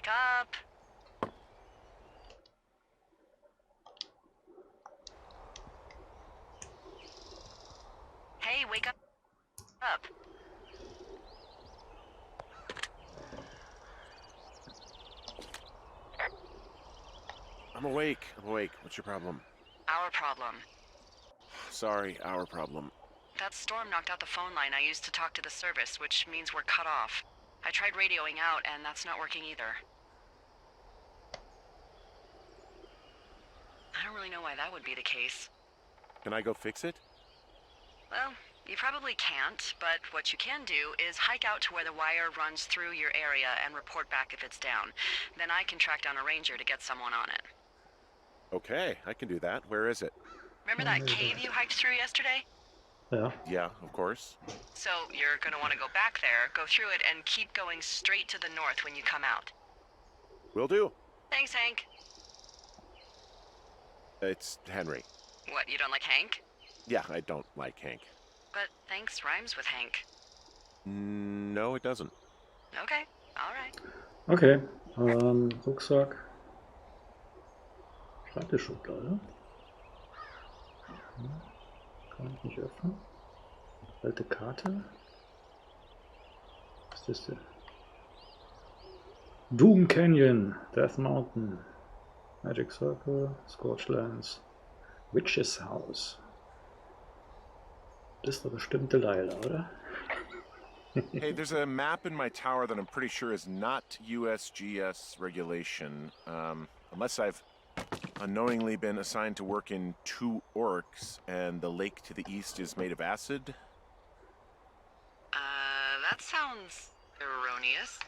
Wake up. Hey, wake up. Up. I'm awake. What's your problem? Our problem. Sorry, our problem. That storm knocked out the phone line I used to talk to the service, which means we're cut off. I tried radioing out, and that's not working either. I don't really know why that would be the case. Can I go fix it? Well, you probably can't, but what you can do is hike out to where the wire runs through your area and report back if it's down. Then I can track down a ranger to get someone on it. Okay, I can do that. Where is it? Remember that cave you hiked through yesterday? Ja. Yeah, of course. So you're gonna want to go back there, go through it, and keep going straight to the north when you come out. Will do. Thanks, Hank. It's Henry. What, you don't like Hank? Yeah, I don't like Hank. But thanks rhymes with Hank. No, it doesn't. Okay, alright. Okay. Rucksack. Schreibtischschublade. Kann ich nicht öffnen. Alte Karte. Was ist das denn? Doom Canyon, Death Mountain, Magic Circle, Scorchlands, Witch's House. Das ist doch bestimmt Delilah, oder? Hey, there's a map in my tower that I'm pretty sure is not USGS regulation. Unless I've unknowingly been assigned to work in 2 orcs and the lake to the east is made of acid. That sounds erroneous.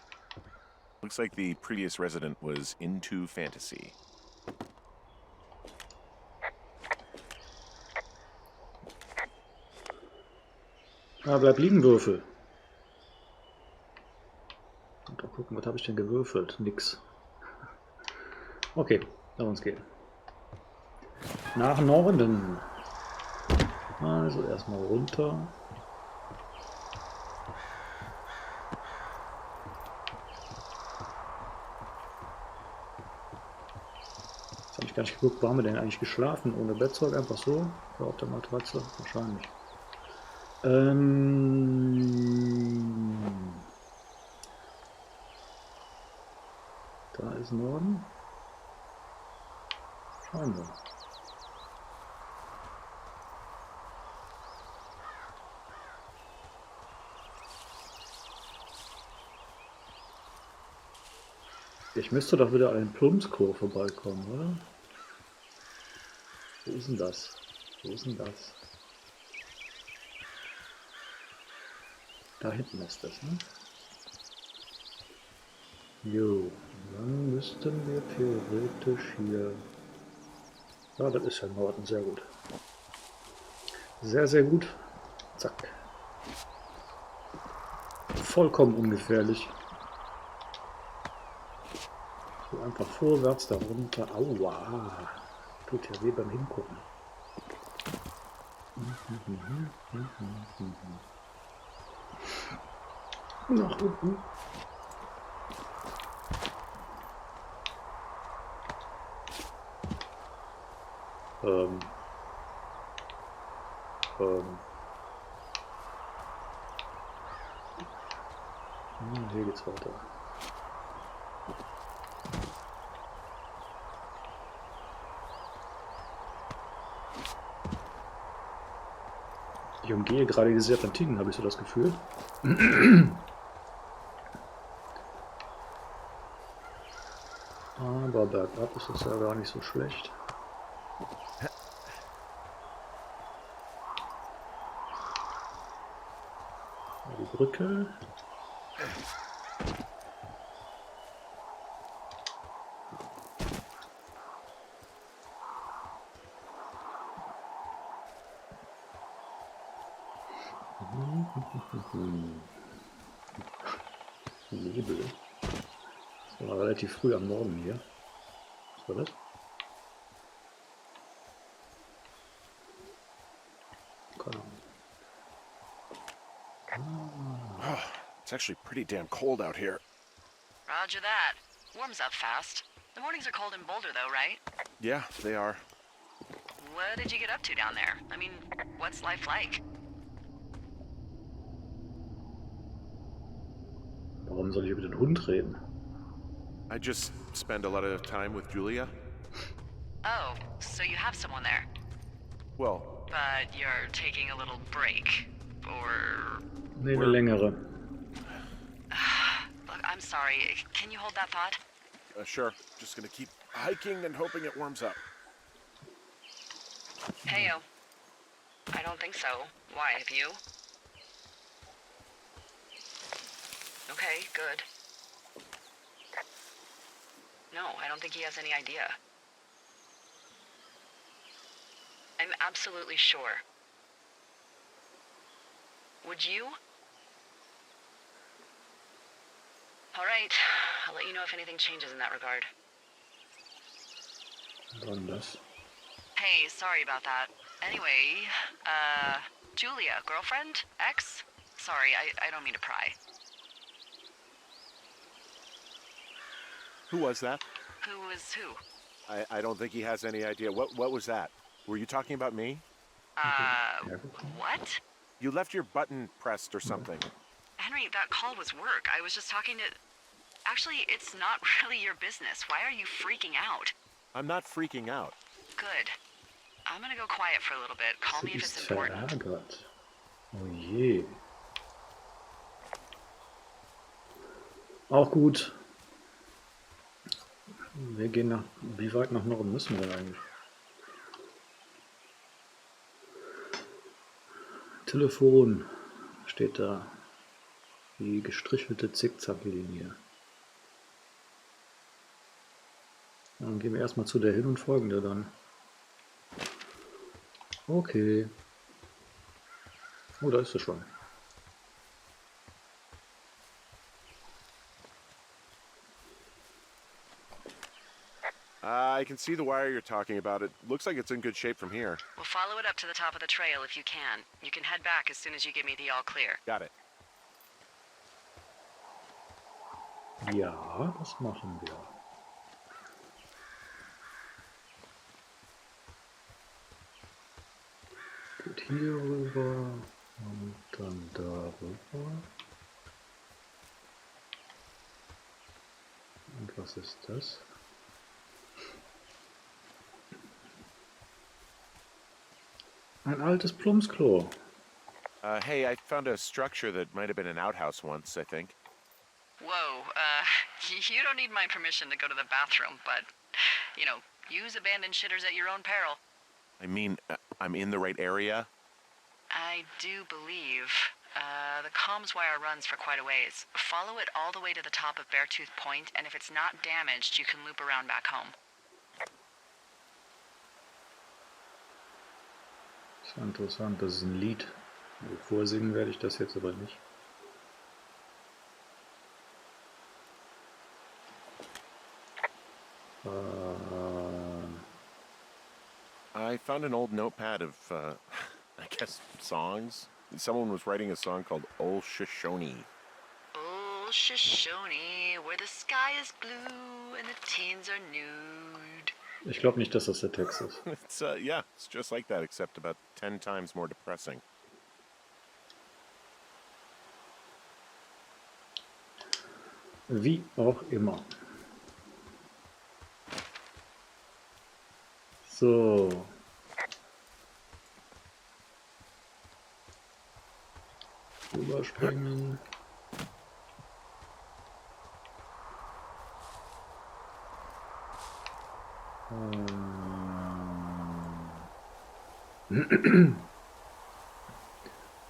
Looks like the previous resident was into fantasy. Ah, bleib liegen, Würfel. Und mal gucken, was habe ich denn gewürfelt? Nix. Okay, lass uns gehen. Nach Norden. Also erstmal runter. Jetzt habe ich gar nicht geguckt, wo haben wir denn eigentlich geschlafen? Ohne Bettzeug, einfach so? Oder auf der Matratze? Wahrscheinlich. Da ist Norden. Schauen wir. Ich müsste doch wieder an den Plumpsklo vorbeikommen, oder? Wo ist denn das? Wo ist denn das? Da hinten ist das, ne? Jo, dann müssten wir theoretisch hier... Ja, das ist ja Norden, sehr gut. Sehr, sehr gut. Zack. Vollkommen ungefährlich. So einfach vorwärts, da runter. Aua. Tut ja weh beim Hingucken. Nach unten. Hier geht's weiter. Ich umgehe gerade die Serpentinen, habe ich so das Gefühl. Aber bergab ist das ja gar nicht so schlecht. Die Brücke. Nebel. Das war relativ früh am Morgen hier. Was war das? Keine Ahnung. Oh, it's actually pretty damn cold out here. Roger that. Warms up fast. The mornings are cold in Boulder, though, right? Yeah, they are. What did you get up to down there? I mean, what's life like? Warum soll ich über den Hund reden? I just spend a lot of time with Julia. Oh, so you have someone there. Well, But you're taking a little break. Or... Nee, eine längere. Look, I'm sorry. Can you hold that thought? sure. Just gonna keep hiking and hoping it warms up. Heyo. I don't think so. Why, have you? Okay, good. No, I don't think he has any idea. I'm absolutely sure. Would you? All right. I'll let you know if anything changes in that regard. Besonders. Hey, sorry about that. Anyway, Julia, girlfriend? Ex? Sorry, I don't mean to pry. Who was that? Who was who? I don't think he has any idea. What was that? Were you talking about me? What? You left your button pressed or something. Henry, that call was work. I was just talking to... Actually, it's not really your business. Why are you freaking out? I'm not freaking out. Good. I'm gonna go quiet for a little bit. Call me Sie if ist it's important. verärgert. Oh je. Auch gut. Wir gehen nach... Wie weit nach Norden müssen wir eigentlich? Telefon steht da. Die gestrichelte Zickzacklinie. Dann gehen wir erstmal zu der hin und folgen der dann. Okay. Oh, da ist sie schon. I can see the wire you're talking about. It looks like it's in good shape from here. We'll follow it up to the top of the trail if you can. You can head back as soon as you give me the all clear. Got it. Ja, das machen wir. Geht hier rüber und dann da rüber. Und was ist das? Ein altes Plumpsklo. Hey, I found a structure that might have been an outhouse once, I think. Whoa, you don't need my permission to go to the bathroom, but, you know, use abandoned shitters at your own peril. I mean, I'm in the right area. I do believe. The comms wire runs for quite a ways. Follow it all the way to the top of Beartooth Point, and if it's not damaged, you can loop around back home. Das ist interessant, das ist ein Lied. Also vorsingen werde ich das jetzt aber nicht. I found an old notepad of, I guess, songs. Someone was writing a song called Ol Shoshone. Old Shoshone, where the sky is blue and the teens are nude. Ich glaube nicht, dass das der Text ist. It's, yeah, it's just like that, except about 10 times more depressing. Wie auch immer. So. Überspringen.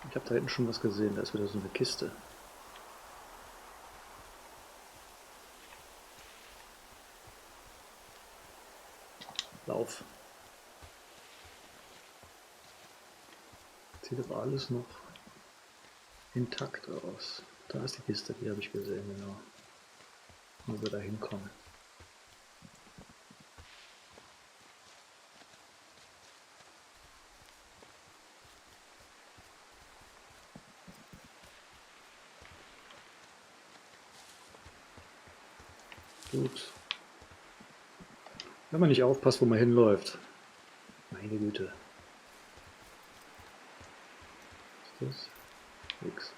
Ich habe da hinten schon was gesehen, da ist wieder so eine Kiste. Lauf. Sieht aber alles noch intakt aus. Da ist die Kiste, die habe ich gesehen, genau. Wo wir da hinkommen. Gut. Wenn man nicht aufpasst, wo man hinläuft. Meine Güte. Was ist das? Nix.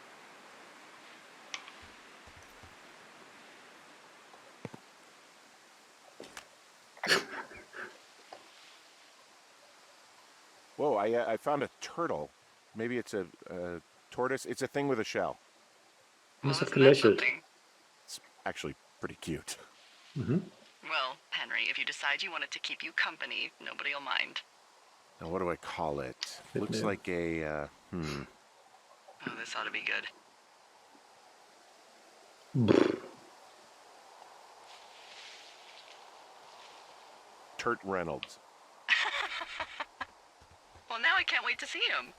Whoa, I found a turtle. Maybe it's a tortoise. It's a thing with a shell. Und es hat isn't that gelächelt. something? It's actually pretty cute. Mhm. Well, Henry, if you decide you want it to keep you company, nobody will mind. Now, what do I call it? Good Looks name. like a, Oh, this ought to be good. Turt Reynolds. Well, now I can't wait to see him.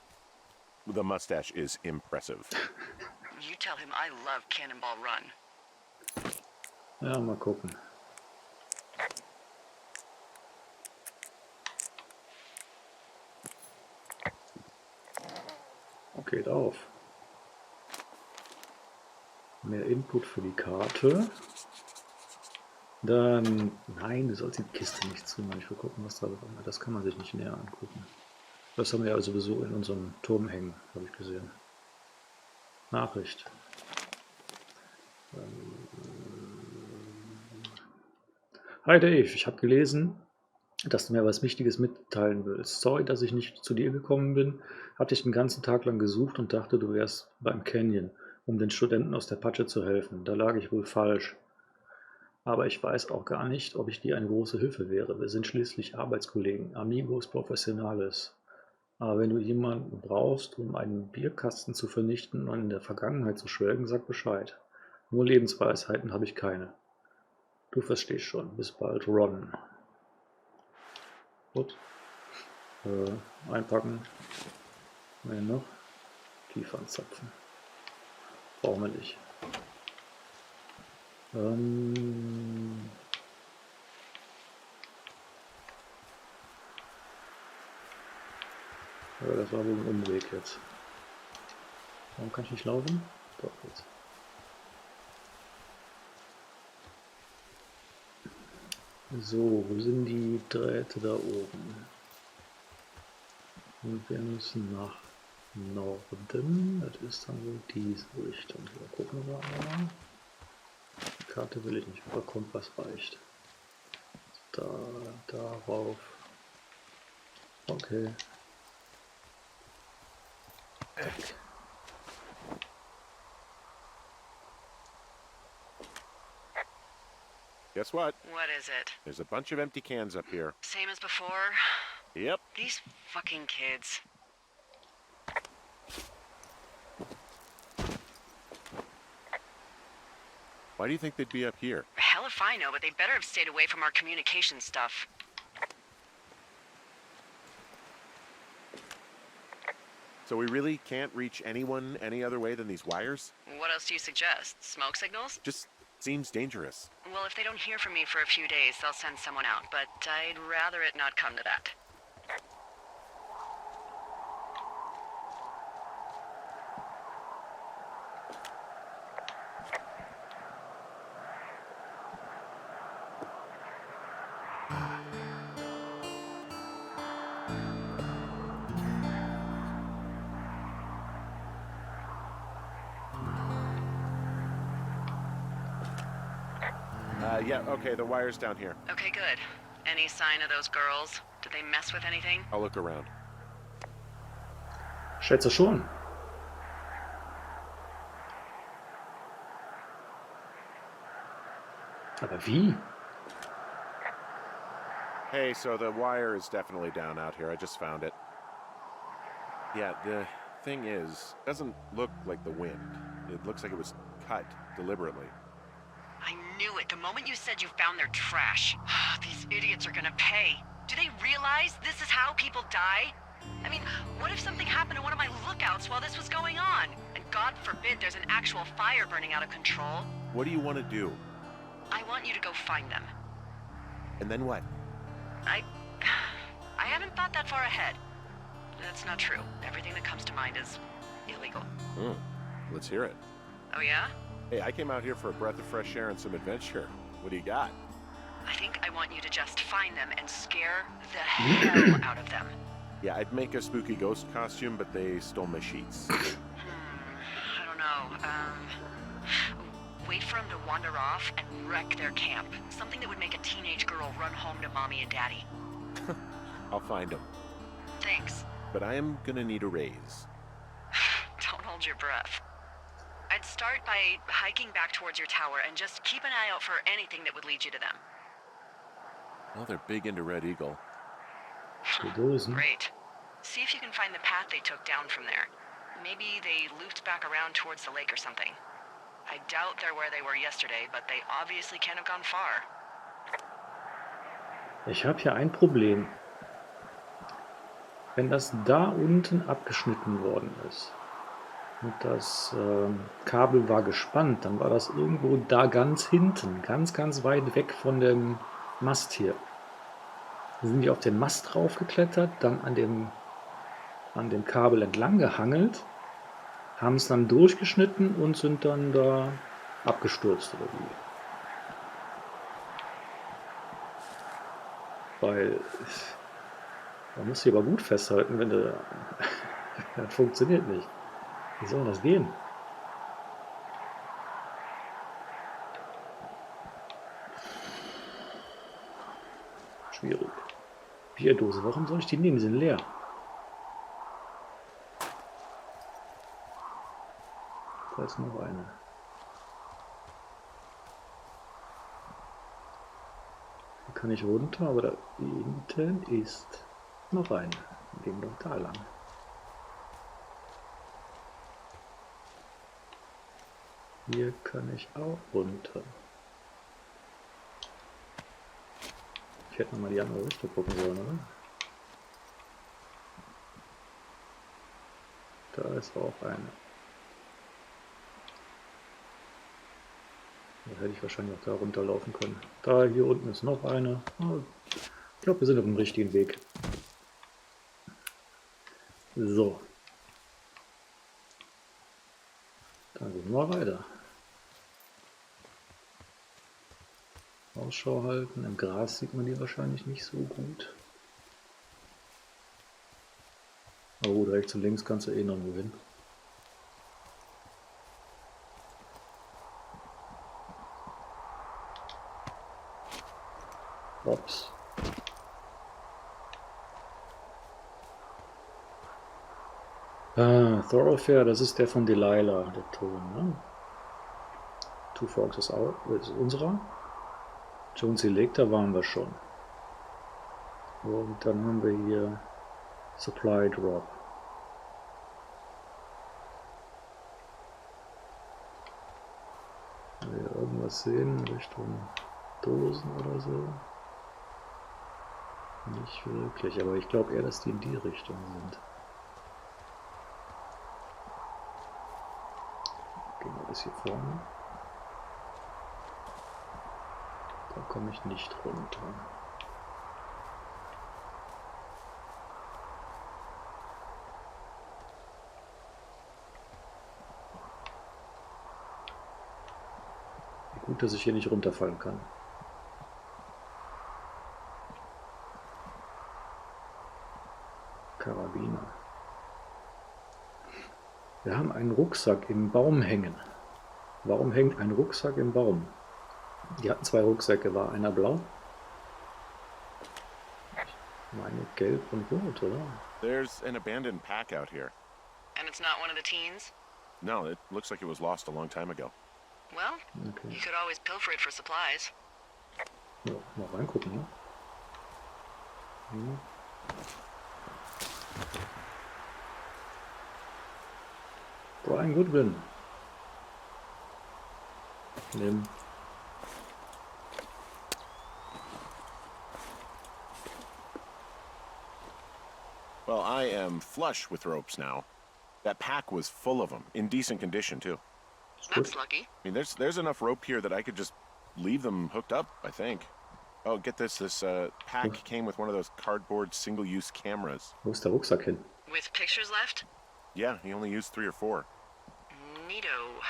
The mustache is impressive. You tell him I love Cannonball Run. Ja, mal gucken. Okay, auf. Mehr Input für die Karte. Dann, nein, du sollst die Kiste nicht zumachen. Ich will gucken, was da drin ist. Das kann man sich nicht näher angucken. Das haben wir ja sowieso in unserem Turm hängen, habe ich gesehen. Nachricht. Hi Dave, ich habe gelesen, dass du mir was Wichtiges mitteilen willst. Sorry, dass ich nicht zu dir gekommen bin. Hatte ich den ganzen Tag lang gesucht und dachte, du wärst beim Canyon, um den Studenten aus der Patsche zu helfen. Da lag ich wohl falsch. Aber ich weiß auch gar nicht, ob ich dir eine große Hilfe wäre. Wir sind schließlich Arbeitskollegen, Amigos Professionales. Aber wenn du jemanden brauchst, um einen Bierkasten zu vernichten und in der Vergangenheit zu schwelgen, sag Bescheid. Nur Lebensweisheiten habe ich keine. Du verstehst schon. Bis bald, Ron. Gut. Einpacken. Was noch? Kiefernzapfen. Brauchen wir nicht. Ja, das war wohl ein Umweg jetzt. Warum kann ich nicht laufen? Doch, jetzt. So, wo sind die Drähte da oben? Und wir müssen nach Norden. Das ist dann wohl diese Richtung. Hier gucken wir mal. Die Karte will ich nicht, aber Kompass reicht. Da, darauf. Okay. Guess what? What is it? There's a bunch of empty cans up here. Same as before? Yep. These fucking kids. Why do you think they'd be up here? Hell if I know, but they better have stayed away from our communication stuff. So we really can't reach anyone any other way than these wires? What else do you suggest? Smoke signals? Just seems dangerous. Well, if they don't hear from me for a few days, they'll send someone out, but I'd rather it not come to that. Yeah, okay, the wire's down here. Okay, good. Any sign of those girls? Did they mess with anything? I'll look around. Schätze schon. Aber wie? Hey, so the wire is definitely down out here. I just found it. Yeah, the thing is, it doesn't look like the wind. It looks like it was cut deliberately. I knew it. The moment you said you found their trash. These idiots are gonna pay. Do they realize this is how people die? I mean, what if something happened to one of my lookouts while this was going on? And God forbid there's an actual fire burning out of control. What do you want to do? I want you to go find them. And then what? I haven't thought that far ahead. That's not true. Everything that comes to mind is illegal. Let's hear it. Oh yeah? Hey, I came out here for a breath of fresh air and some adventure. What do you got? I think I want you to just find them and scare the hell out of them. Yeah, I'd make a spooky ghost costume, but they stole my sheets. I don't know. Wait for them to wander off and wreck their camp. Something that would make a teenage girl run home to mommy and daddy. I'll find them. Thanks. But I am gonna need a raise. Don't hold your breath. I'd start by hiking back towards your tower and just keep an eye out for anything that would lead you to them. Well, they're big into Red Eagle. Great. See if you can find the path they took down from there. Maybe they looped back around towards the lake or something. I doubt they're where they were yesterday, but they obviously can't have gone far. Ich habe hier ein Problem. Wenn das da unten abgeschnitten worden ist und das Kabel war gespannt, dann war das irgendwo da ganz hinten, ganz weit weg von dem Mast hier. Dann sind die auf den Mast draufgeklettert, dann an dem Kabel entlang gehangelt, haben es dann durchgeschnitten und sind dann da abgestürzt oder wie. Weil man muss sie aber gut festhalten, wenn du das funktioniert nicht. Wie soll das gehen? Schwierig. Bierdose, warum soll ich die nehmen? Die sind leer. Da ist noch eine. Hier kann ich runter, aber da hinten ist noch eine. Wir gehen doch da lang. Hier kann ich auch runter. Ich hätte nochmal die andere Richtung gucken sollen, oder? Da ist auch eine. Da hätte ich wahrscheinlich auch da runterlaufen können. Da, hier unten ist noch eine. Ich glaube, wir sind auf dem richtigen Weg. So. Dann gehen wir weiter. Ausschau halten. Im Gras sieht man die wahrscheinlich nicht so gut. Aber gut, rechts und links kannst du eh noch gewinnen. Ups. Thoroughfare, das ist der von Delilah, der Ton, ne? Two Forks ist auch, ist unserer. Jonesy Lake, da waren wir schon. Und dann haben wir hier Supply Drop. Wenn wir irgendwas sehen Richtung Dosen oder so. Nicht wirklich, aber ich glaube eher, dass die in die Richtung sind. Gehen wir bis hier vorne. Da komme ich nicht runter. Wie gut, dass ich hier nicht runterfallen kann. Karabiner. Wir haben einen Rucksack im Baum hängen. Warum hängt ein Rucksack im Baum? Die hatten zwei Rucksäcke, war einer blau? Meine gelb und rot, oder? There's an abandoned pack out here. And it's not one of the teens? No, it looks like it was lost a long time ago. Well, Okay. you could always pilfer it for supplies. Ja, mal reingucken, ne? Hm. Brian Goodwin. Nimm. Well, I am flush with ropes now. That pack was full of them, in decent condition too. That's lucky. I mean, there's enough rope here that I could just leave them hooked up, I think. Oh, get this. This pack came with one of those cardboard single-use cameras. Wo ist der Rucksack hin? With pictures left? Yeah, he only used 3 or 4. Neato.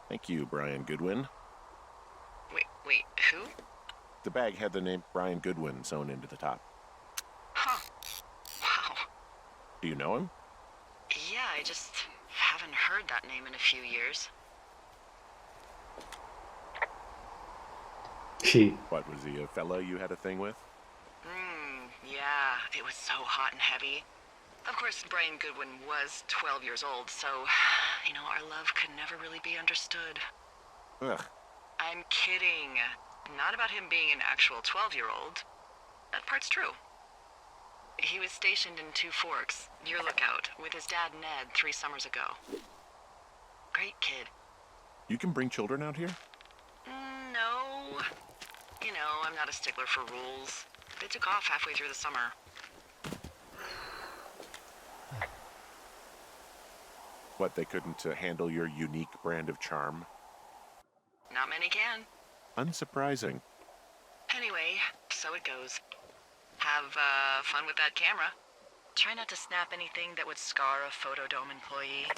Thank you, Brian Goodwin. Wait, The bag had the name Brian Goodwin sewn into the top. Huh. Wow. Do you know him? Yeah, I just haven't heard that name in a few years. What, was he a fella you had a thing with? Yeah, it was so hot and heavy. Of course, Brian Goodwin was 12 years old, so, our love could never really be understood. Ugh. I'm kidding. Not about him being an actual 12-year-old. That part's true. He was stationed in Two Forks, your lookout, with his dad Ned 3 summers ago. Great kid. You can bring children out here? No. I'm not a stickler for rules. They took off halfway through the summer. What, they couldn't handle your unique brand of charm? Not many can. Unsurprising. Anyway, so it goes. Have fun with that camera. Try not to snap anything that would scar a Photodome employee.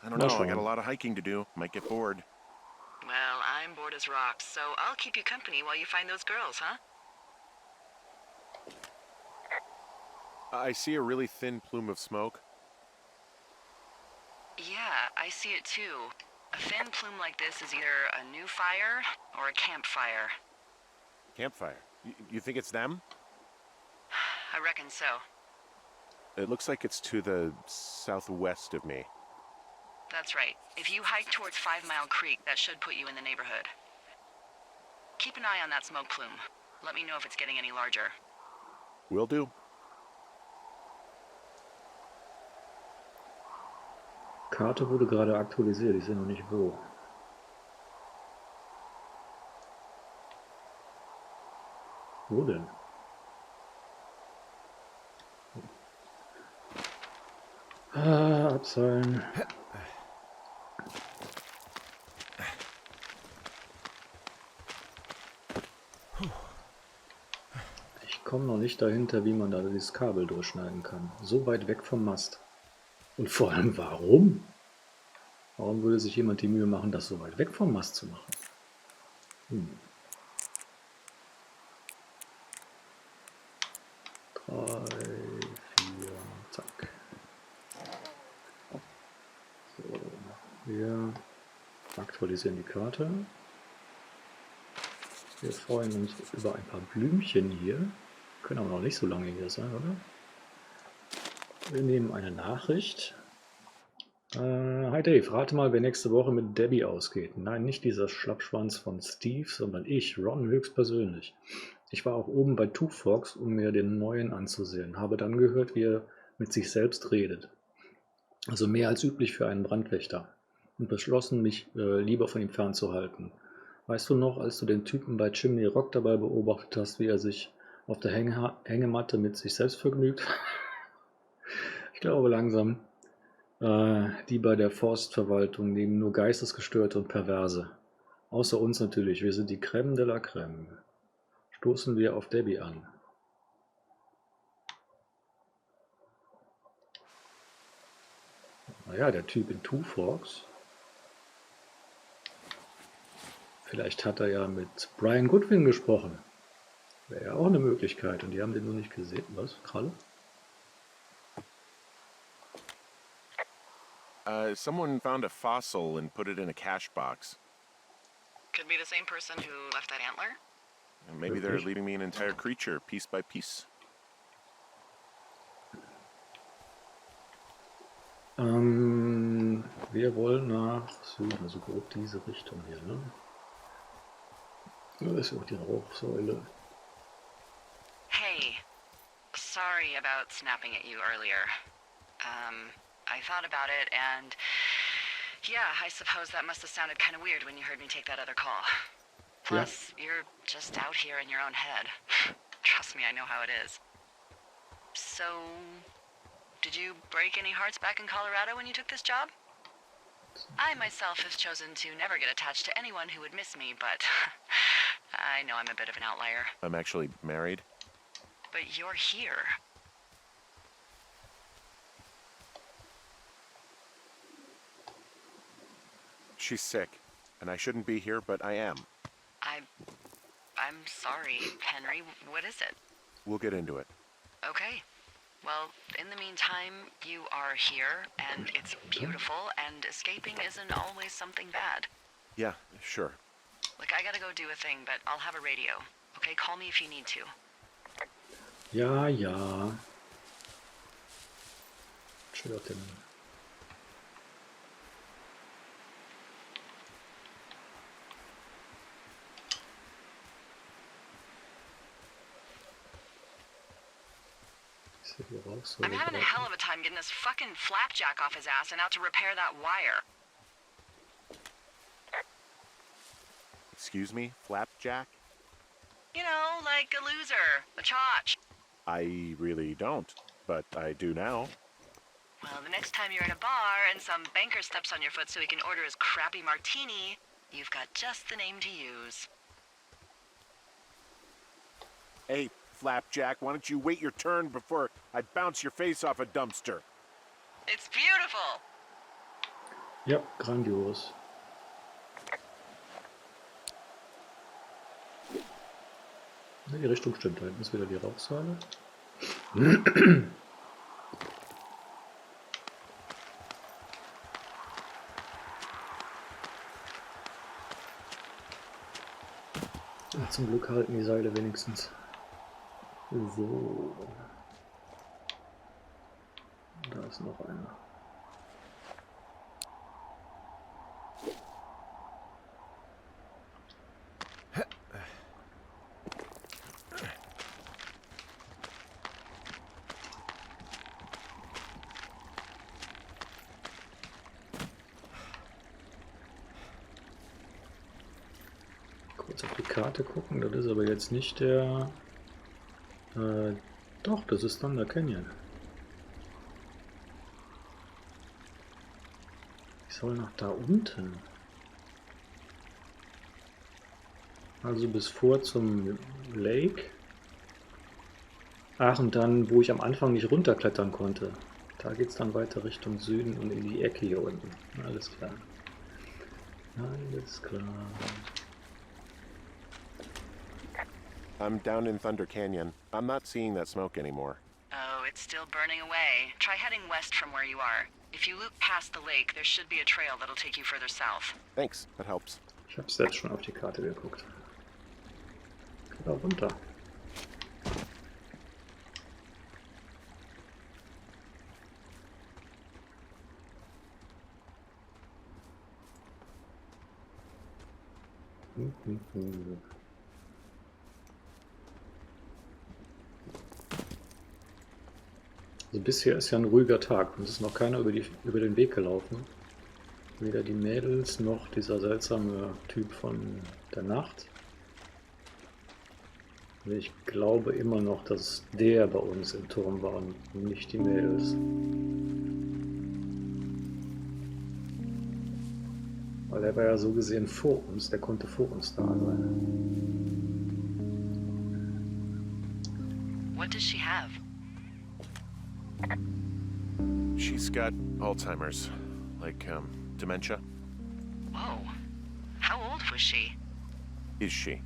I don't know, I got a lot of hiking to do. Might get bored. Well, I'm bored as rocks, so I'll keep you company while you find those girls, huh? I see a really thin plume of smoke. Yeah, I see it too. A thin plume like this is either a new fire or a campfire. Campfire? You think it's them? I reckon so. It looks like it's to the southwest of me. That's right. If you hike towards 5 Mile Creek, that should put you in the neighborhood. Keep an eye on that smoke plume. Let me know if it's getting any larger. Will do. Karte wurde gerade aktualisiert, ich sehe noch nicht wo. Wo denn? Abseilen. Ich komme noch nicht dahinter, wie man da dieses Kabel durchschneiden kann. So weit weg vom Mast. Und vor allem, warum? Warum würde sich jemand die Mühe machen, das so weit weg vom Mast zu machen? 3, 4, zack. So, wir aktualisieren die Karte. Wir freuen uns über ein paar Blümchen hier. Können aber noch nicht so lange hier sein, oder? Wir nehmen eine Nachricht. Hi Dave, rate mal, wer nächste Woche mit Debbie ausgeht. Nein, nicht dieser Schlappschwanz von Steve, sondern ich, Ron höchstpersönlich. Ich war auch oben bei Two Forks, um mir den neuen anzusehen. Habe dann gehört, wie er mit sich selbst redet. Also mehr als üblich für einen Brandwächter. Und beschlossen, mich lieber von ihm fernzuhalten. Weißt du noch, als du den Typen bei Chimney Rock dabei beobachtet hast, wie er sich auf der Hängematte mit sich selbst vergnügt? Ich glaube langsam, die bei der Forstverwaltung nehmen nur Geistesgestörte und Perverse. Außer uns natürlich, wir sind die Crème de la Crème. Stoßen wir auf Debbie an. Naja, der Typ in Two Forks. Vielleicht hat er ja mit Brian Goodwin gesprochen. Wäre ja auch eine Möglichkeit. Und die haben den nur nicht gesehen. Was? Kralle? Someone found a fossil and put it in a cache box. Could be the same person who left that antler? And maybe they're leaving me an entire creature, piece by piece. Wir wollen nach Süden, also grob diese Richtung hier, ne? Da ist auch die Rauchsäule. Hey, sorry about snapping at you earlier. I thought about it and yeah, I suppose that must have sounded kind of weird when you heard me take that other call. Plus, you're just out here in your own head. Trust me, I know how it is. So, did you break any hearts back in Colorado when you took this job? I myself have chosen to never get attached to anyone who would miss me, but I know I'm a bit of an outlier. I'm actually married. But you're here. She's sick, and I shouldn't be here, but I am. I I'm sorry, Henry. What is it? We'll get into it. Okay. Well, in the meantime, you are here, and it's beautiful, and escaping isn't always something bad. Yeah, sure. Look, I gotta go do a thing, but I'll have a radio. Okay, call me if you need to. Ja, ja. Chill auf den. I'm having a hell of a time getting this fucking flapjack off his ass and out to repair that wire. Excuse me, Flapjack? You know, like a loser, a chotch. I really don't, but I do now. Well, the next time you're in a bar and some banker steps on your foot so he can order his crappy martini, you've got just the name to use. Hey, Flapjack, why don't you wait your turn before I bounce your face off a dumpster? It's beautiful. Ja, grandios. Ja, die Richtung stimmt, da hinten ist wieder die Rauchsäule. Ja, zum Glück halten die Seile wenigstens. So. Da ist noch einer. Kurz auf die Karte gucken, das ist aber jetzt nicht der... doch, das ist dann der Canyon. Ich soll nach da unten. Also bis vor zum Lake. Ach, und dann, wo ich am Anfang nicht runterklettern konnte. Da geht es dann weiter Richtung Süden und in die Ecke hier unten. Alles klar. Alles klar. I'm down in Thunder Canyon. I'm not seeing that smoke anymore. Oh, it's still burning away. Try heading west from where you are. If you loop past the lake, there should be a trail that'll take you further south. Thanks, that helps. Ich habe selbst schon auf die Karte geguckt. Geht auch runter. Also bisher ist ja ein ruhiger Tag und es ist noch keiner über den Weg gelaufen. Weder die Mädels noch dieser seltsame Typ von der Nacht. Ich glaube immer noch, dass der bei uns im Turm war und nicht die Mädels. Weil er war ja so gesehen vor uns, der konnte vor uns da sein. What does she have? She's got Alzheimer's, like, dementia. Whoa. How old was she? Is she?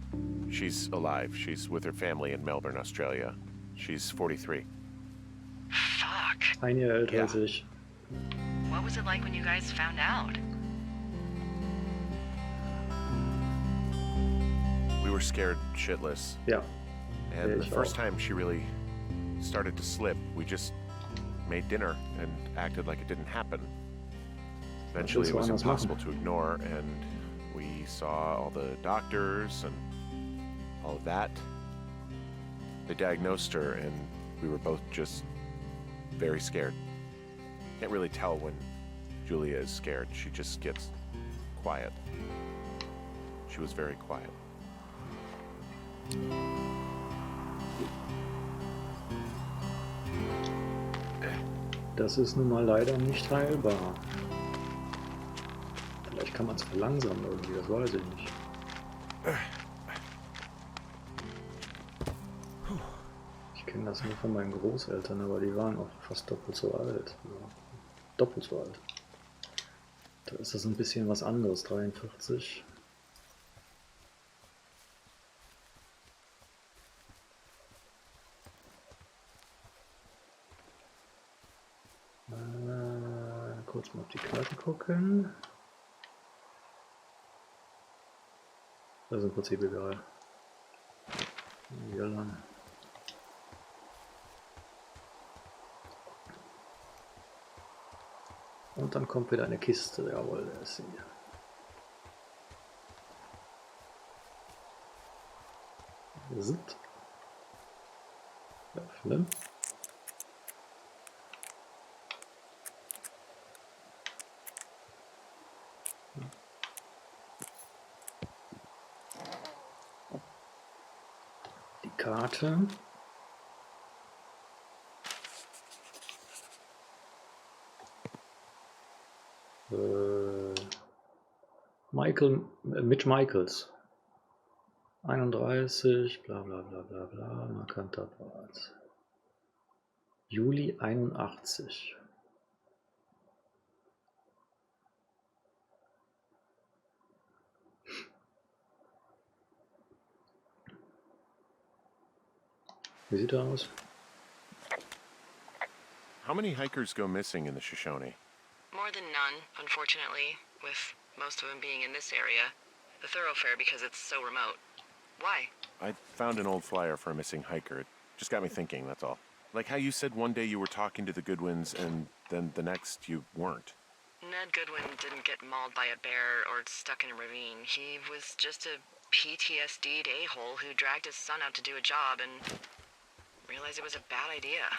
She's alive. She's with her family in Melbourne, Australia. She's 43. Fuck. Ein Jahr älter Ja. als ich. What was it like when you guys found out? We were scared shitless. Ja. And the Ich first auch. time she really started to slip, we just made dinner and acted like it didn't happen. Eventually it was anders impossible machen. to ignore, and we saw all the doctors and all of that. They diagnosed her, and we were both just very scared. Can't really tell when Julia is scared. She just gets quiet. She was very quiet. Das ist nun mal leider nicht heilbar. Vielleicht kann man es verlangsamen irgendwie, das weiß ich nicht. Ich kenne das nur von meinen Großeltern, aber die waren auch fast doppelt so alt. Ja, doppelt so alt. Da ist das ein bisschen was anderes, 43. kurz mal auf die Karte gucken. Das ist im Prinzip egal. Hier lang. Und dann kommt wieder eine Kiste. Jawohl, der ist hier. Wir sind. Öffnen. Die Karte. Mitch Michaels. 31, bla bla bla bla bla, markanter Part. Juli 81. Wie sieht er aus? How many hikers go missing in the Shoshone? More than none, unfortunately, with most of them being in this area. The thoroughfare because it's so remote. Why? I found an old flyer for a missing hiker. It just got me thinking, that's all. Like how you said one day you were talking to the Goodwins and then the next you weren't. Ned Goodwin didn't get mauled by a bear or stuck in a ravine. He was just a PTSD'd a-hole who dragged his son out to do a job and realized it was a bad idea.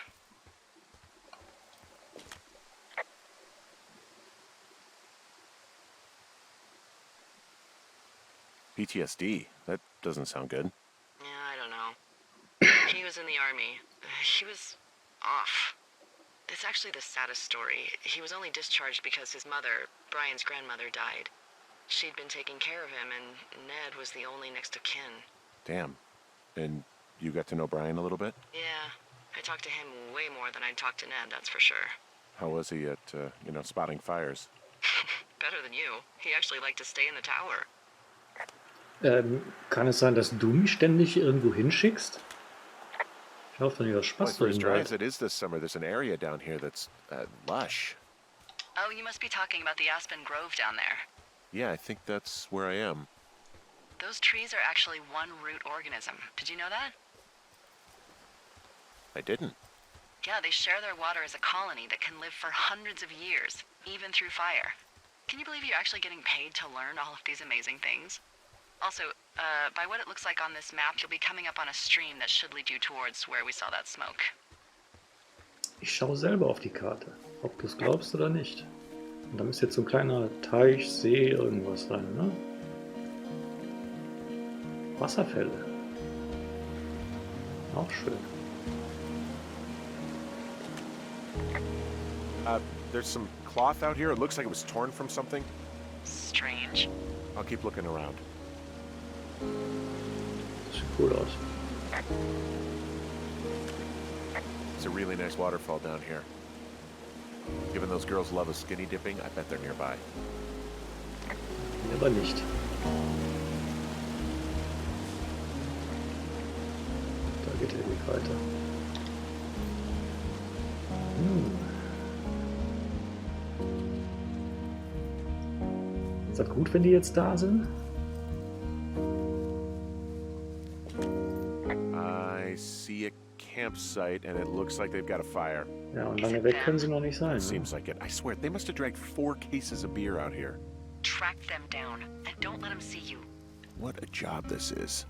PTSD? That doesn't sound good. Yeah, I don't know. He was in the army. He was off. It's actually the saddest story. He was only discharged because his mother, Brian's grandmother, died. She'd been taking care of him, and Ned was the only next of kin. Damn. And you got to know Brian a little bit? Yeah, I talked to him way more than I'd talked to Ned, that's for sure. How was he at, spotting fires? Better than you. He actually liked to stay in the tower. Kann es sein, dass du mich ständig irgendwo hinschickst? Ich hoffe nicht, dass Well, Spaß for für as ihn dry war. as it is this summer, there's an area down here that's lush. Oh, you must be talking about the Aspen Grove down there. Yeah, I think that's where I am. Those trees are actually one root organism. Did you know that? I didn't. Yeah, they share their water as a colony that can live for hundreds of years, even through fire. Can you believe you're actually getting paid to learn all of these amazing things? Also, by what it looks like on this map, you'll be coming up on a stream that should lead you towards where we saw that smoke. Ich schaue selber auf die Karte, ob du es glaubst oder nicht. Und da müsste jetzt so ein kleiner Teich, See, irgendwas sein, ne? Wasserfälle. Auch schön. There's some cloth out here. It looks like it was torn from something. Strange. I'll keep looking around. Das sieht cool aus. It's a really nice waterfall down here. Given those girls love a skinny dipping, I bet they're nearby. Aber nicht. Da geht der Weg weiter. Ist das gut, wenn die jetzt da sind? I see a campsite, and it looks like they've got a fire. Ja, und lange weg können sie noch nicht sein. Ne? Seems like it. I swear, they must have dragged 4 cases of beer out here. Track them down, and don't let them see you. What a job this is.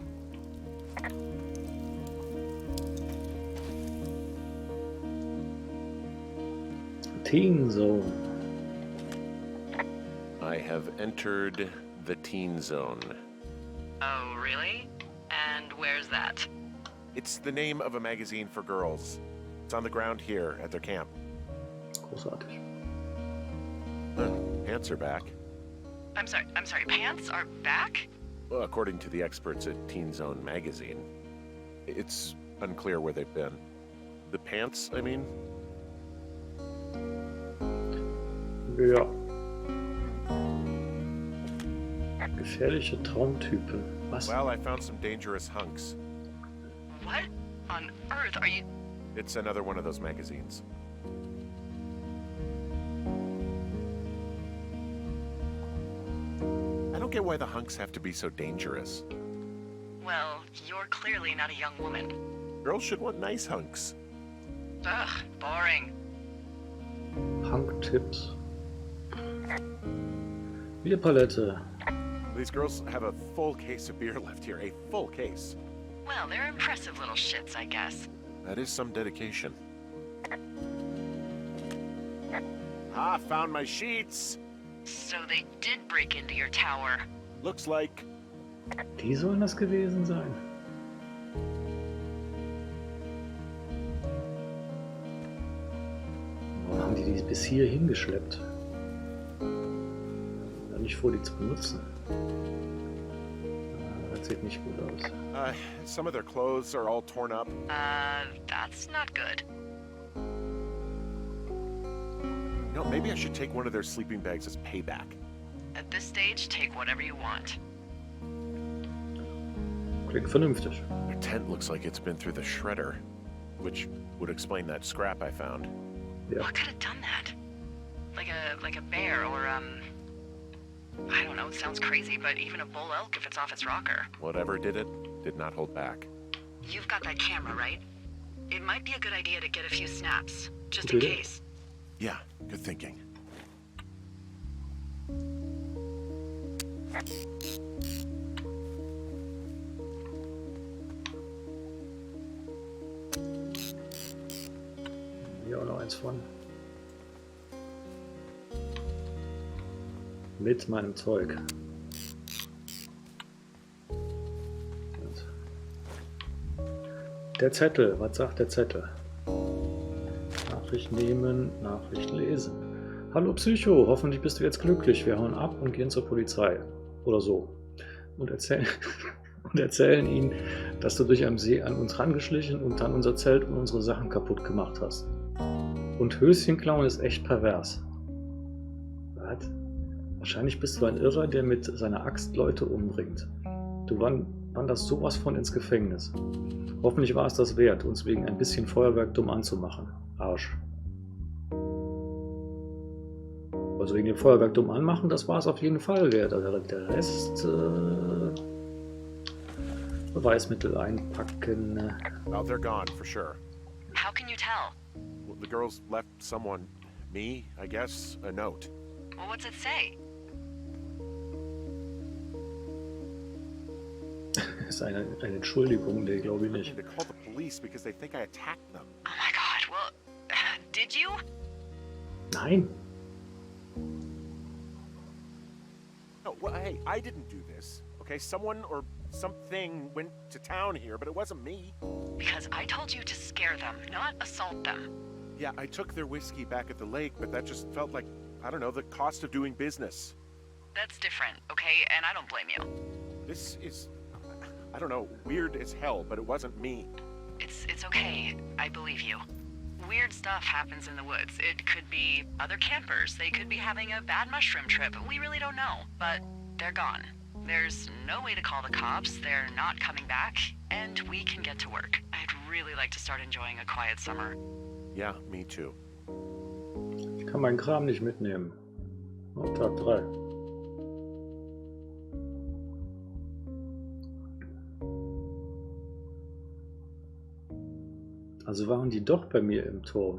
Teen Zone. I have entered the teen zone. Oh, really? And where's that? It's the name of a magazine for girls. It's on the ground here at their camp. Großartig. Pants are back. I'm sorry, pants are back? Well, according to the experts at Teen Zone magazine. It's unclear where they've been. The pants, I mean? Ja. Gefährliche Traumtypen. Was? Well, I found some dangerous hunks. What on earth are you... It's another one of those magazines. don't get why the hunks have to be so dangerous. Well, you're clearly not a young woman. Girls should want nice hunks. Ugh, boring. Hunk-Tipps. Bierpalette. These girls have a full case of beer left here. A full case. Well, they're impressive little shits, I guess. That is some dedication. Ah, found my sheets. So they did break into your tower. Looks like... Die sollen das gewesen sein. Warum haben die bis hier hingeschleppt? Ja, nicht vor, die zu benutzen. Das sieht nicht gut aus. Some of their clothes are all torn up. That's not good. You know, maybe I should take one of their sleeping bags as payback. At this stage, take whatever you want. Klingt vernünftig. Their tent looks like it's been through the shredder, which would explain that scrap I found. Ja. What could have done that? Like a bear or, I don't know, it sounds crazy, but even a bull elk if it's off its rocker. Whatever did it, did not hold back. You've got that camera, right? It might be a good idea to get a few snaps, just in Okay. case. Yeah, good thinking. Hier auch noch eins von. Mit meinem Zeug. Und der Zettel, was sagt der Zettel? Nachricht nehmen, Nachricht lesen. Hallo Psycho, hoffentlich bist du jetzt glücklich. Wir hauen ab und gehen zur Polizei. Oder so. Und erzählen ihnen, dass du dich am See an uns rangeschlichen und dann unser Zelt und unsere Sachen kaputt gemacht hast. Und Höschen klauen ist echt pervers. Was? Wahrscheinlich bist du ein Irrer, der mit seiner Axt Leute umbringt. Du wanderst sowas von ins Gefängnis. Hoffentlich war es das wert, uns wegen ein bisschen Feuerwerk dumm anzumachen. Arsch. Also wegen dem Feuerwerk dumm anmachen, das war es auf jeden Fall wert. Also der Rest, Beweismittel einpacken. Well, they're gone, for sure. How can you tell? Well, the girls left someone, me, I guess, a note. Well, what's it say? Das ist eine Entschuldigung, nee, glaube ich nicht. To call the police because they think I attacked them. Oh my god, well, did you? Nein. No, well, hey, I didn't do this. Okay, someone or something went to town here, but it wasn't me. Because I told you to scare them, not assault them. Yeah, I took their whiskey back at the lake, but that just felt like, I don't know, the cost of doing business. That's different, okay? And I don't blame you. This is, I don't know, weird as hell, but it wasn't me. It's okay. I believe you. Weird stuff happens in the woods. It could be other campers. They could be having a bad mushroom trip. We really don't know. But they're gone. There's no way to call the cops. They're not coming back. And we can get to work. I'd really like to start enjoying a quiet summer. Yeah, me too. Ich kann meinen Kram nicht mitnehmen. Oh, Tag 3. Also waren die doch bei mir im Turm.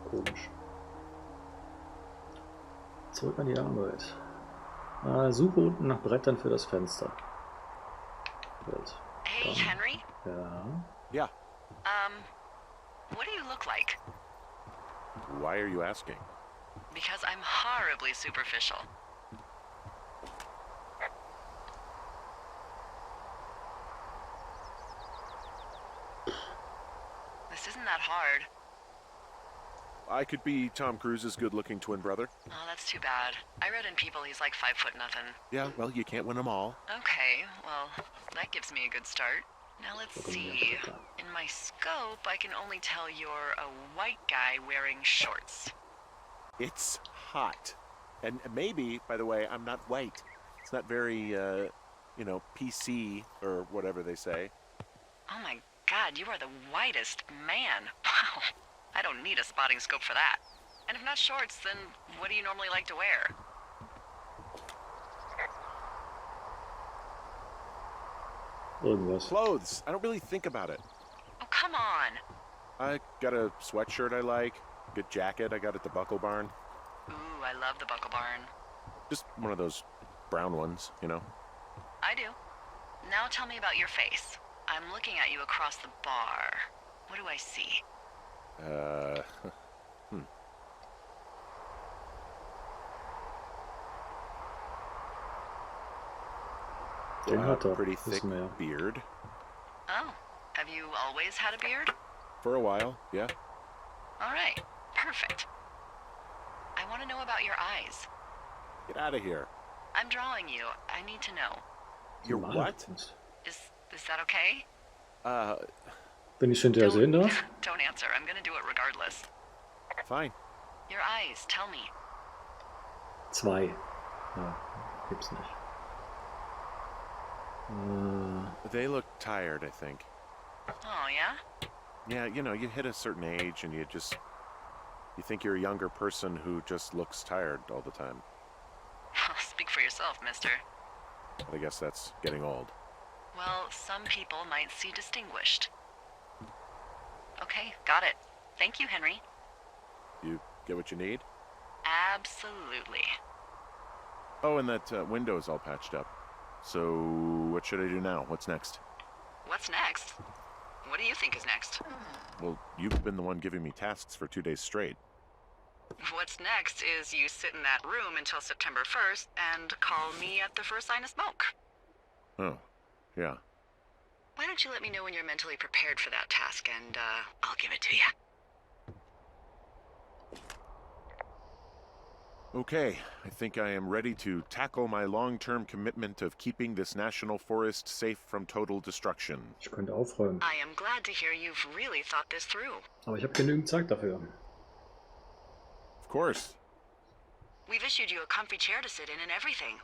Komisch. Zurück an die Arbeit. Suche unten nach Brettern für das Fenster. Gut. Hey, Dann. Henry? Ja. Yeah, What do you look like? why are you asking? Because I'm horribly superficial. This isn't that hard. I could be Tom Cruise's good-looking twin brother. Oh, that's too bad. I read in People he's like 5 foot nothing. Yeah, well, you can't win them all. Okay, well, that gives me a good start. Now let's see. In my scope, I can only tell you're a white guy wearing shorts. It's hot. And maybe, by the way, I'm not white. It's not very, PC or whatever they say. Oh my god, you are the whitest man. Wow. I don't need a spotting scope for that. And if not shorts, then what do you normally like to wear? Irgendwas. Clothes. I don't really think about it. Oh, come on. I got a sweatshirt I like. Good jacket I got at the Buckle Barn. Ooh, I love the Buckle Barn. Just one of those brown ones, you know? I do. Now tell me about your face. I'm looking at you across the bar. What do I see? Den hat er. Pretty thick Wissen wir ja. beard. Oh, have you always had a beard? For a while, yeah. All right, perfect. I want to know about your eyes. Get out of here. I'm drawing you. I need to know. Your what? Is that okay? Wenn ich hinterher sehen darf? Don't answer. I'm gonna do it regardless. Fine. Your eyes, tell me. 2. Ja, gibt's nicht. They look tired, I think. Oh, yeah? Yeah, you know, you hit a certain age and you think you're a younger person who just looks tired all the time. Speak for yourself, mister. But I guess that's getting old. Well, some people might see distinguished. Okay, got it. Thank you, Henry. You get what you need? Absolutely. Oh, and that window's all patched up. So, what should I do now? What's next? What's next? What do you think is next? Well, you've been the one giving me tasks for 2 days straight. What's next is you sit in that room until September 1st and call me at the first sign of smoke. Oh, yeah. Why don't you let me know when you're mentally prepared for that task, and I'll give it to you. Okay, I think I am ready to tackle my long-term commitment of keeping this national forest safe from total destruction. Ich könnte aufräumen. I am glad to hear you've really thought this through. Aber ich habe genügend Zeit dafür. Of course. We've issued you a comfy chair to sit in and everything.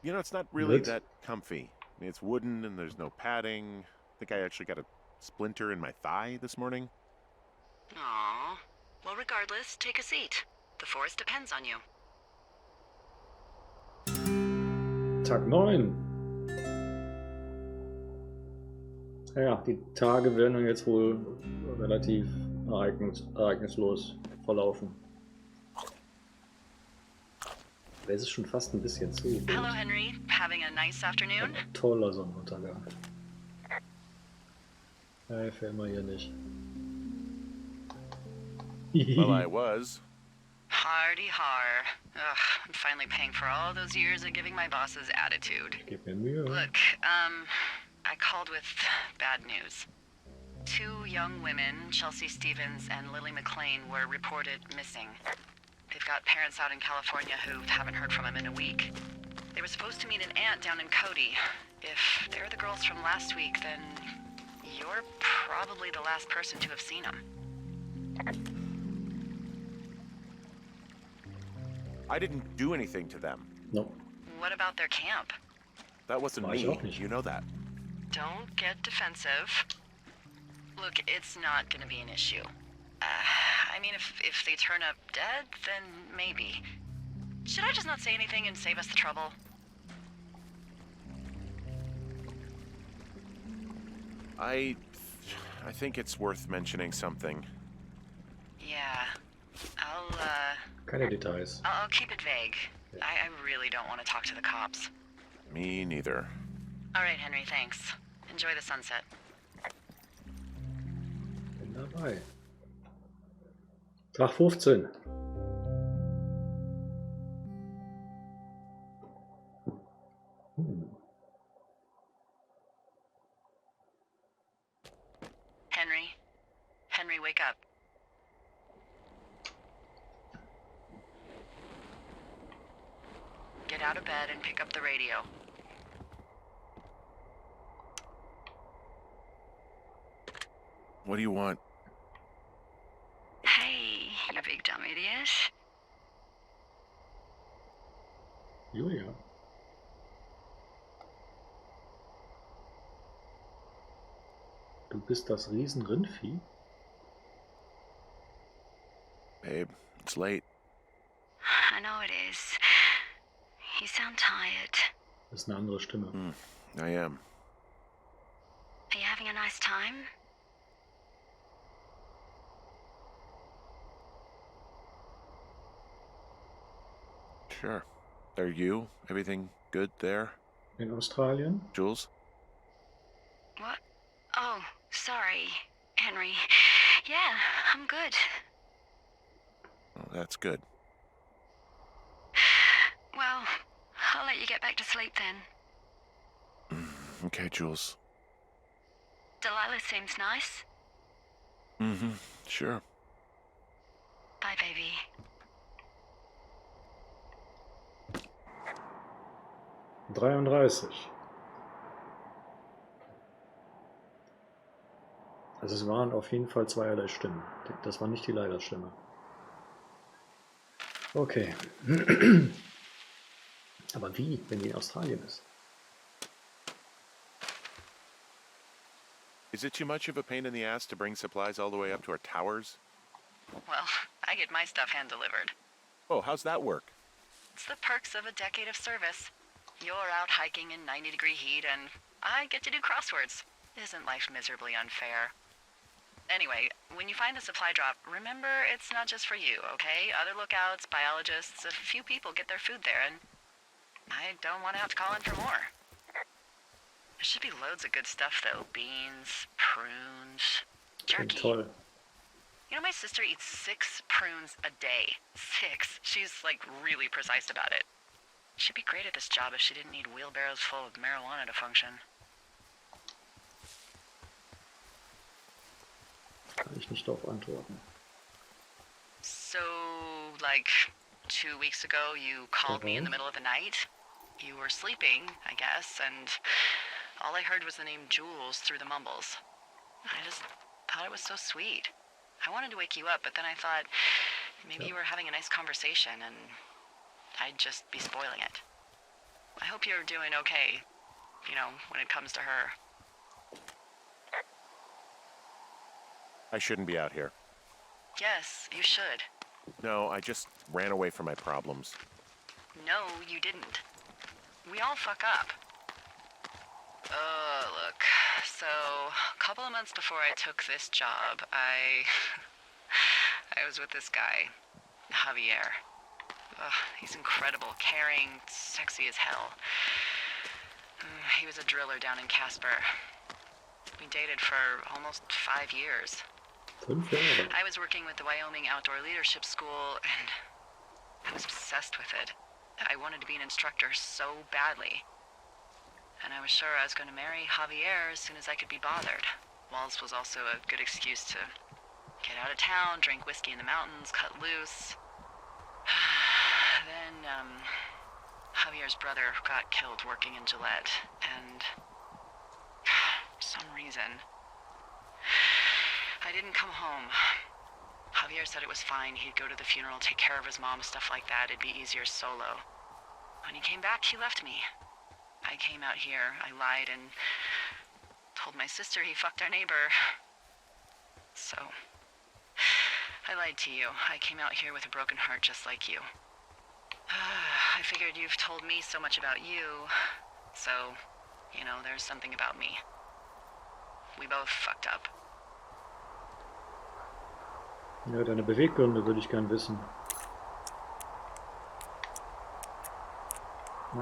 You know, it's not really What? that comfy. I mean, it's wooden and there's no padding. I think I actually got a splinter in my thigh this morning. Aww. Well, regardless, take a seat. The forest depends on you. Tag 9. Ja, die Tage werden dann jetzt wohl relativ ereignislos verlaufen. Es ist schon fast ein bisschen zu. Hello, Henry. Having a nice afternoon? Toller Sonnenuntergang. Ja, fällt mal hier nicht. Well, I was. Hardy har. Ugh, I'm finally paying for all those years of giving my bosses attitude. Gib mir Mühe. Look, I called with bad news. 2 young women, Chelsea Stevens and Lily McLean, were reported missing. They've got parents out in California who haven't heard from them in a week. They were supposed to meet an aunt down in Cody. If they're the girls from last week, then you're probably the last person to have seen them. I didn't do anything to them. No. What about their camp? That wasn't War ich me. auch nicht. You know that. Don't get defensive. Look, it's not gonna be an issue. I mean, if they turn up dead, then maybe. Should I just not say anything and save us the trouble? I think it's worth mentioning something. Yeah. Keine Details. I'll keep it vague. I really don't want to talk to the cops. Me neither. All right, Henry, thanks. Enjoy the sunset. Bin dabei. Tag 15. Henry, wake up. Get out of bed and pick up the radio. What do you want? Hey, you big dumb idiot. Julia. Du bist das Riesenrindvieh? Babe, it's It's late. I know it is. You sound tired. Das ist eine andere Stimme. I am. Are you having a nice time? Sure. Are you? Everything good there, In Australien? Jules? What? Oh, sorry, Henry. Yeah, I'm good. Well, that's good. Well, I'll let you get back to sleep then. Okay, Jules. Delilah seems nice. Sure. Bye, baby. ...33. Also es waren auf jeden Fall zweierlei Stimmen. Das war nicht die Leila-Stimme. Okay. Aber wie, wenn die in Australien ist? Is it too much of a pain in the ass to bring supplies all the way up to our towers? Well, I get my stuff hand-delivered. Oh, how's that work? It's the perks of a decade of service. You're out hiking in 90-degree heat, and I get to do crosswords. Isn't life miserably unfair? Anyway, when you find the supply drop, remember it's not just for you, okay? Other lookouts, biologists, a few people get their food there, and I don't want to have to call in for more. There should be loads of good stuff, though. Beans, prunes, jerky. Toll. You know, my sister eats 6 prunes a day. 6. She's, like, really precise about it. She'd be great at this job if she didn't need wheelbarrows full of marijuana to function. Kann ich nicht darauf antworten. So, like, 2 weeks ago, you called me in the middle of the night? You were sleeping, I guess, and all I heard was the name Jules through the mumbles. I just thought it was so sweet. I wanted to wake you up, but then I thought maybe you were having a nice conversation, and I'd just be spoiling it. I hope you're doing okay, you know, when it comes to her. I shouldn't be out here. Yes, you should. No, I just ran away from my problems. No, you didn't. We all fuck up. Look. So, a couple of months before I took this job, I was with this guy, Javier. He's incredible, caring, sexy as hell. He was a driller down in Casper. We dated for almost 5 years. 5 Jahre. I was working with the Wyoming Outdoor Leadership School, and I was obsessed with it. I wanted to be an instructor so badly. And I was sure I was going to marry Javier as soon as I could be bothered. Walls was also a good excuse to get out of town, drink whiskey in the mountains, cut loose. Then, Javier's brother got killed working in Gillette, and for some reason, I didn't come home. Javier said it was fine. He'd go to the funeral, take care of his mom, stuff like that. It'd be easier solo. When he came back, he left me. I came out here, I lied, and told my sister he fucked our neighbor. So, I lied to you. I came out here with a broken heart just like you. I figured you've told me so much about you, so, you know, there's something about me. We both fucked up. Ja, deine Beweggründe würde ich gern wissen.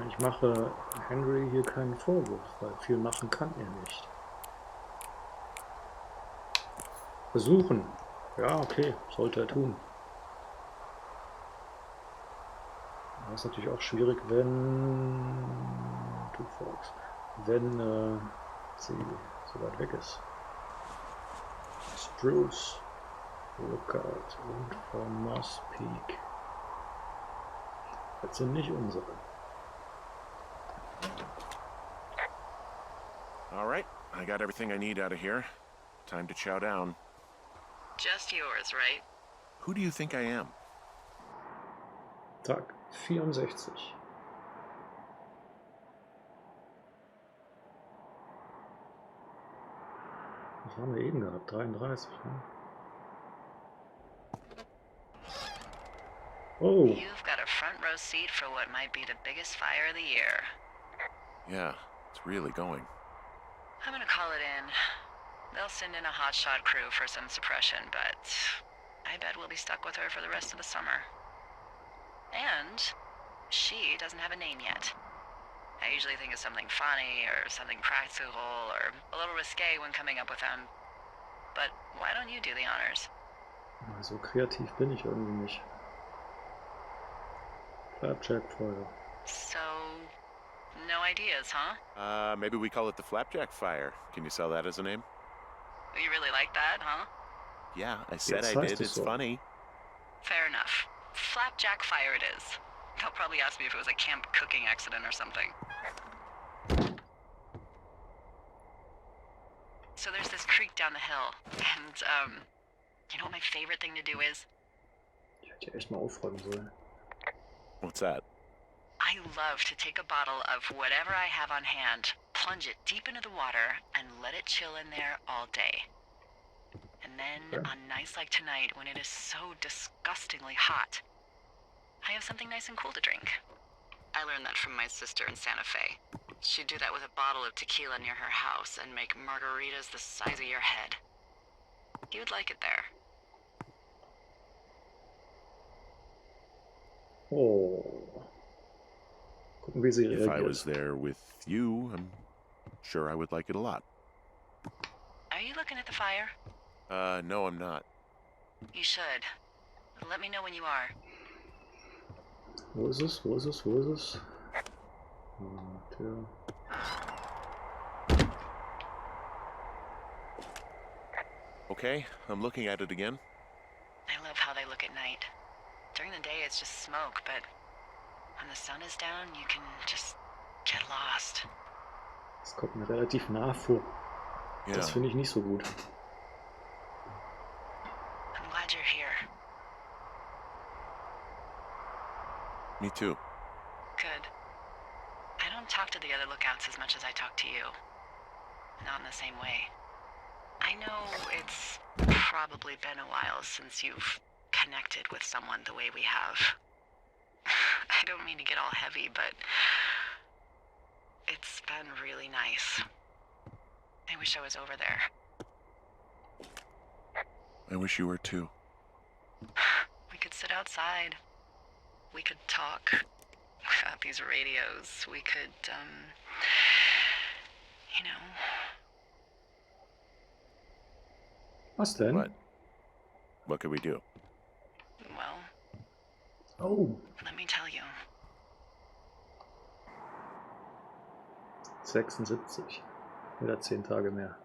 Ich mache Henry hier keinen Vorwurf, weil viel machen kann er nicht. Versuchen. Ja, okay, sollte er tun. Das ist natürlich auch schwierig, wenn sie so weit weg ist. Spruce, Lookout und von Moss Peak. Das sind nicht unsere. All right, I got everything I need out of here. Time to chow down. Just yours, right? Who do you think I am? Tag 64. Was haben wir eben gehabt? 33, ne? Oh, You've got a front row seat for what might be the biggest fire of the year. Yeah, it's really going. I'm gonna call it in. They'll send in a hotshot crew for some suppression, but I bet we'll be stuck with her for the rest of the summer. And she doesn't have a name yet. I usually think of something funny or something practical or a little risque when coming up with them. But why don't you do the honors? so kreativ bin ich irgendwie nicht. Flapjack Feuer. So, no ideas, huh? Maybe we call it the Flapjack Fire. Can you sell that as a name? You really like that, huh? Yeah, I said Jetzt I heißt did. es It's so. funny. Fair enough. Flapjack fire it is. They'll probably ask me if it was a camp cooking accident or something. So there's this creek down the hill, and, you know what my favorite thing to do is? Ich hätte ja echt mal aufräumen sollen. What's that? I love to take a bottle of whatever I have on hand, plunge it deep into the water, and let it chill in there all day. And then, Okay. on nights like tonight, when it is so disgustingly hot, I have something nice and cool to drink. I learned that from my sister in Santa Fe. She'd do that with a bottle of tequila near her house and make margaritas the size of your head. You'd like it there. Oh. Gucken, wie sie If I reagiert. was there with you, I'm sure I would like it a lot. Are you looking at the fire? No, I'm not. You should. Let me know when you are. Wo ist es? Wo ist es? Wo ist es? Tür. Okay, I'm looking at it again. I love how they look at night. During the day, it's just smoke, but when the sun is down, you can just get lost. Das kommt mir relativ nah vor. Yeah. Das finde ich nicht so gut. I'm glad you're here. Me too. Good. I don't talk to the other lookouts as much as I talk to you. Not in the same way. I know it's probably been a while since you've connected with someone the way we have. I don't mean to get all heavy, but it's been really nice. I wish I was over there. I wish you were too. We could sit outside. We could talk about these radios. We could, you know. Was denn? What could we do? Well, Oh, let me tell you. 76. Wieder 10 Tage mehr.